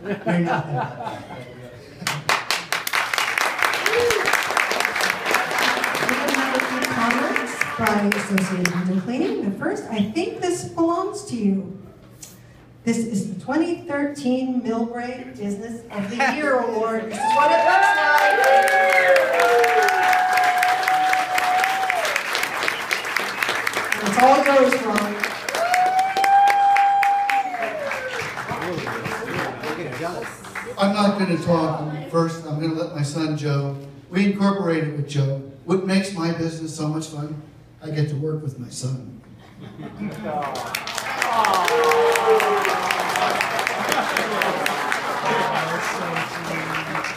You're nothing. Comments by Associated Window Cleaning. The first, I think this belongs to you. This is the 2013 Millbrae Business of the Year Award. This is what it looks like. It's all yours, Ron. I'm not going to talk first. I'm going to let my son Joe. We incorporated with Joe. What makes my business so much fun? I get to work with my son.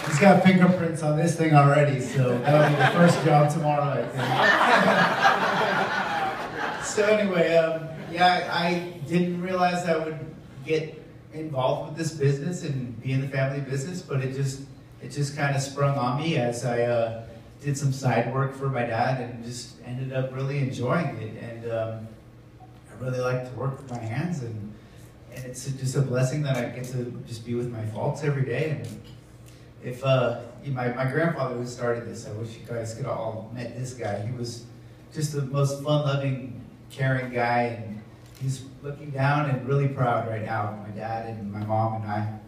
He's got fingerprints on this thing already, so that'll be the first job tomorrow, I think. So anyway, yeah, I didn't realize I would get involved with this business and be in the family business, but it just kind of sprung on me as I did some side work for my dad and just ended up really enjoying it. And I really like to work with my hands, and it's just a blessing that I get to just be with my folks every day. And if my grandfather who started this, I wish you guys could have all met this guy. He was just the most fun-loving, caring guy, and he's looking down and really proud right now of my dad and my mom and I.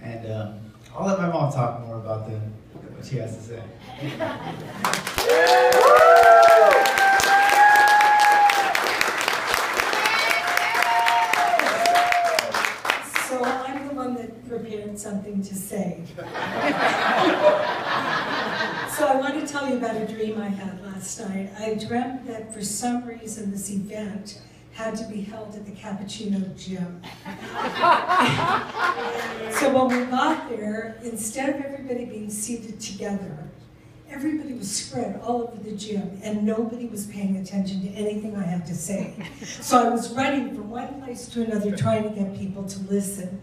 And I'll let my mom talk more about what she has to say. So I'm the one that prepared something to say. So I want to tell you about a dream I had last night. I dreamt that for some reason this event had to be held at the Cappuccino Gym. So when we got there, instead of everybody being seated together, everybody was spread all over the gym, and nobody was paying attention to anything I had to say. So I was running from one place to another trying to get people to listen.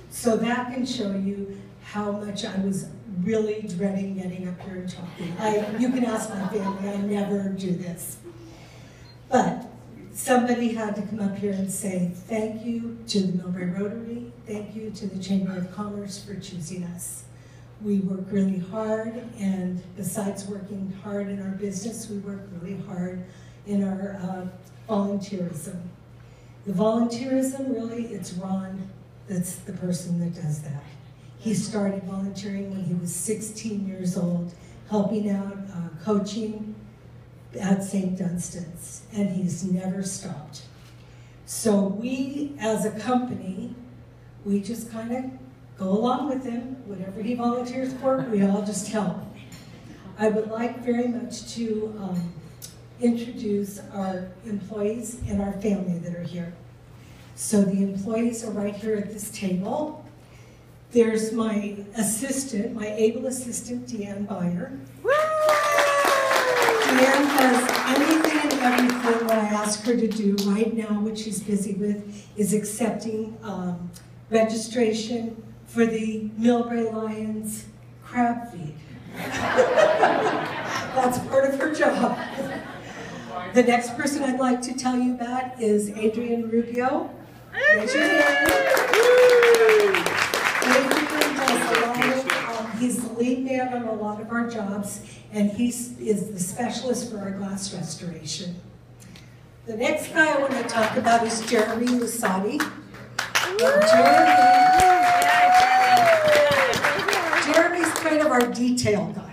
So that can show you how much I was really dreading getting up here and talking. You can ask my family, I never do this. But somebody had to come up here and say thank you to the Millbrae Rotary, thank you to the Chamber of Commerce for choosing us. We work really hard, and besides working hard in our business, we work really hard in our volunteerism. The volunteerism, really, it's Ron that's the person that does that. He started volunteering when he was 16 years old, helping out, coaching at St. Dunstan's, and he's never stopped. So we, as a company, we just kind of go along with him. Whatever he volunteers for, we all just help. I would like very much to introduce our employees and our family that are here. So the employees are right here at this table. There's my assistant, my able assistant, Deanne Beyer. Deanne does anything and everything that I ask her to do right now, which she's busy with, is accepting registration for the Millbrae Lions crab feed. That's part of her job. The next person I'd like to tell you about is Adrian Rubio. Raise your hand. Adrian does a lot of, he's the lead man on a lot of our jobs, and he is the specialist for our glass restoration. The next guy I want to talk about is Jeremy Lusati. Jeremy's kind of our detail guy.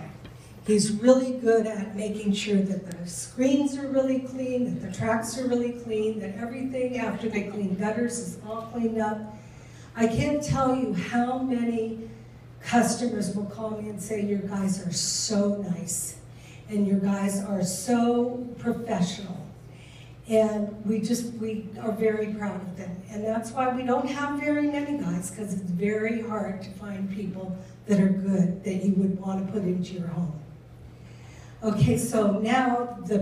He's really good at making sure that the screens are really clean, that the tracks are really clean, that everything after they clean gutters is all cleaned up. I can't tell you how many customers will call me and say, your guys are so nice, and your guys are so professional. And we are very proud of them. And that's why we don't have very many guys, because it's very hard to find people that are good, that you would want to put into your home. Okay, so now the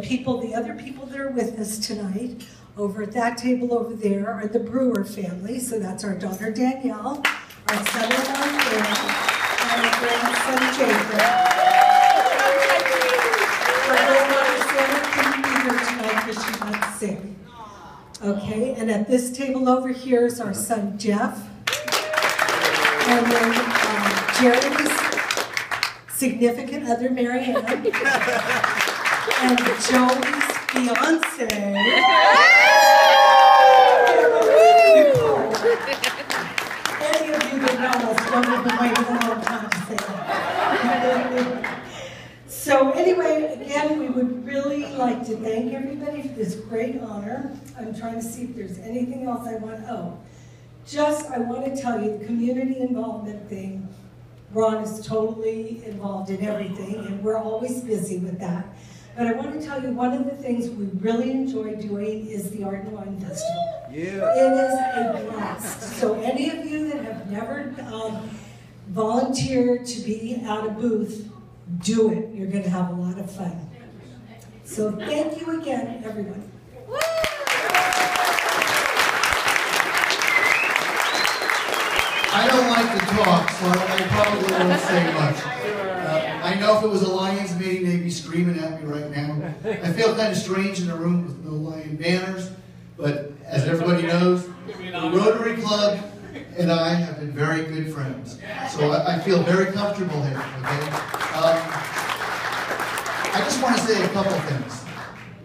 other people that are with us tonight, over at that table over there, are the Brewer family. So that's our daughter Danielle, our son-in-law Dan, and our grandson Jacob. Our granddaughter Sarah couldn't be here tonight because she got sick. Okay, and at this table over here is our son Jeff. And then Jeremy's significant other, Marianne. And Joey's fiance. Any of you that know us don't have been waiting a long time to say that. So anyway, again, we would really like to thank everybody for this great honor. I'm trying to see if there's anything else I want. Oh, just I want to tell you the community involvement thing. Ron is totally involved in everything, and we're always busy with that. But I want to tell you one of the things we really enjoy doing is the Art and Wine Festival. Yeah. It is a blast. So any of you that have never volunteered to be at a booth, do it. You're going to have a lot of fun. So thank you again, everyone. I don't like to talk, so I probably won't say much. I know if it was a Lions meeting, they'd be screaming at me right now. I feel kind of strange in a room with no Lion banners, but as everybody knows, the Rotary Club and I have been very good friends. So I feel very comfortable here, okay? I just want to say a couple things.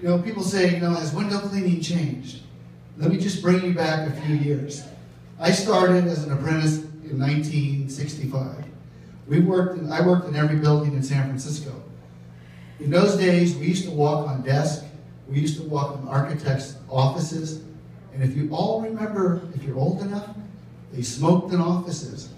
You know, people say, you know, has window cleaning changed? Let me just bring you back a few years. I started as an apprentice in 1965. I worked in every building in San Francisco. In those days, we used to walk on desks. We used to walk in architects' offices. And if you all remember, if you're old enough, they smoked in offices.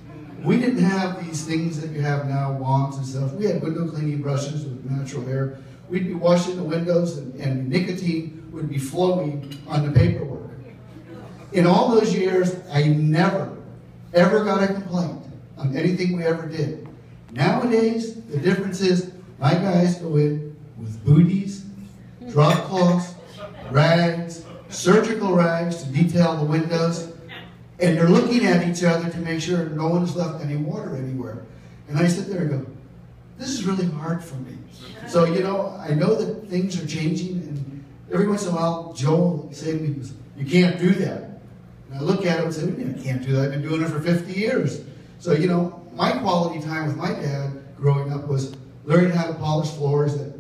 We didn't have these things that you have now, wands and stuff. We had window cleaning brushes with natural air. We'd be washing the windows and nicotine would be flowing on the paperwork. In all those years, I never, ever got a complaint on anything we ever did. Nowadays, the difference is my guys go in with booties, drop cloths, rags, surgical rags to detail the windows, and they're looking at each other to make sure no one has left any water anywhere. And I sit there and go, this is really hard for me. So, you know, I know that things are changing, and every once in a while, Joe will say to me, you can't do that. And I look at him and say, I can't do that. I've been doing it for 50 years. So, you know, my quality time with my dad growing up was learning how to polish floors at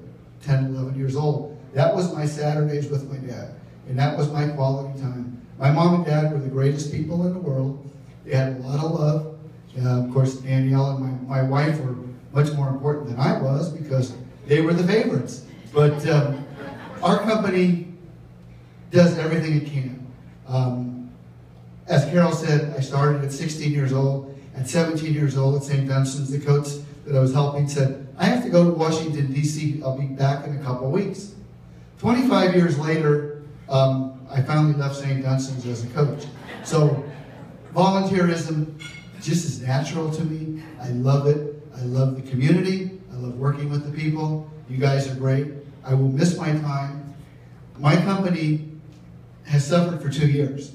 10, 11 years old. That was my Saturdays with my dad. And that was my quality time. My mom and dad were the greatest people in the world. They had a lot of love. Of course, Danielle and my wife were much more important than I was because they were the favorites. But our company does everything it can. As Carol said, I started at 16 years old. At 17 years old at St. Dunstan's, the coach that I was helping said, I have to go to Washington, D.C. I'll be back in a couple of weeks. 25 years later, I finally left St. Dunstan's as a coach. So volunteerism just is natural to me. I love it. I love the community. I love working with the people. You guys are great. I will miss my time. My company has suffered for 2 years.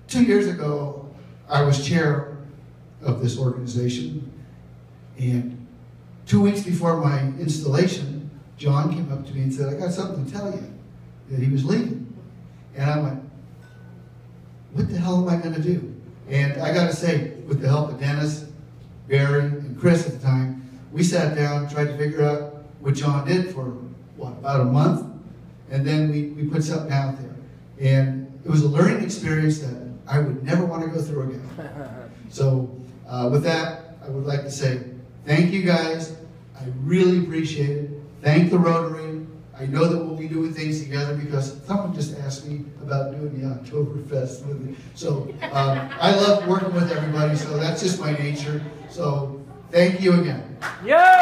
2 years ago, I was chair of this organization, and 2 weeks before my installation, John came up to me and said, I got something to tell you, that he was leaving. And I went, what the hell am I going to do? And I got to say, with the help of Dennis, Barry, and Chris at the time, we sat down and tried to figure out what John did for, what, about a month? And then we put something out there. And it was a learning experience that I would never want to go through again. So with that, I would like to say thank you guys. I really appreciate it. Thank the Rotary. I know that we'll be doing things together because someone just asked me about doing the Oktoberfest with me. So I love working with everybody, so that's just my nature. So thank you again. Yeah.